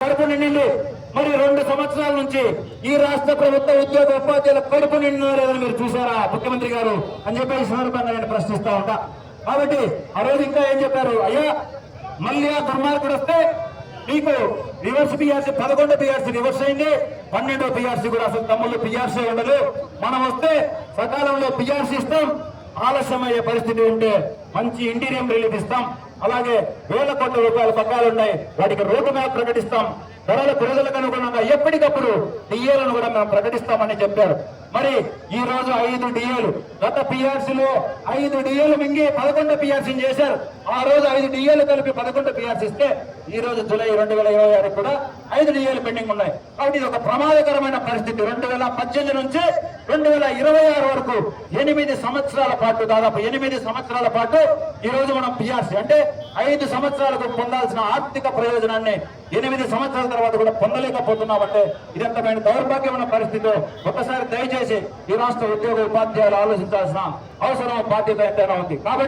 కడుపు నిండింది. మరి 2 సంవత్సరాల నుంచి ఈ రాష్ట్ర ప్రభుత్వ ఉద్యోగ ఉపాధ్యాయుల కడుపు నిండినా లేదని మీరు చూసారా ముఖ్యమంత్రి గారు అని చెప్పి ఈ సందర్భంగా నేను ప్రశ్నిస్తా ఉంటా. కాబట్టి ఆ రోజు ఇంకా ఏం చెప్పారు, అయ్యా మళ్ళీ ఆ దుర్మార్గుడు వస్తే మీకు రివర్స్ పిఆర్సీ 11 పిఆర్సీ రివర్స్ అయింది, 12 పిఆర్సీ కూడా అసలు తమ్ముళ్ళు పిఆర్సీ ఉండదు. మనం వస్తే సకాలంలో పిఆర్సీ ఇస్తాం, ఆలస్యమయ్యే పరిస్థితి ఉంటే మంచి ఇంటీరియం రిలీఫ్ ఇస్తాం, అలాగే వేల కోట్ల రూపాయల పగ్గాలు ఉన్నాయి వాటికి రోడ్డు మ్యాప్ ప్రకటిస్తాం, ధరల పెరుగుదలకు అనుగుణంగా ఎప్పటికప్పుడు డిఏలను కూడా మేము ప్రకటిస్తామని చెప్పారు. మరి ఈ రోజు 5 డిఏలు, గత పిఆర్సీలో 5 డిఏలు మింగి 11 పిఆర్సీని చేశారు. ఆ రోజు 5 డిఏలు కలిపి 11 పిఆర్సీ ఇస్తే ఈ రోజు జూలై 2026 కూడా 5 డిఏలు పెండింగ్ ఉన్నాయి. కాబట్టి ఇది ఒక ప్రమాదకరమైన పరిస్థితి. 2018 నుంచి 2026 వరకు 8 సంవత్సరాల పాటు, దాదాపు 8 సంవత్సరాల పాటు ఈ రోజు మనం పిఆర్సీ అంటే 5 సంవత్సరాలకు పొందాల్సిన ఆర్థిక ప్రయోజనాన్ని 8 సంవత్సరాల తర్వాత కూడా పొందలేకపోతున్నామంటే ఇదెంతమైన దౌర్భాగ్యమైన పరిస్థితి. ఒకసారి దయచేసి ఈ రాష్ట్ర ఉద్యోగ ఉపాధ్యాయులు ఆలోచించాల్సిన అవసరం, బాధ్యత ఎంతైనా ఉంది. కాబట్టి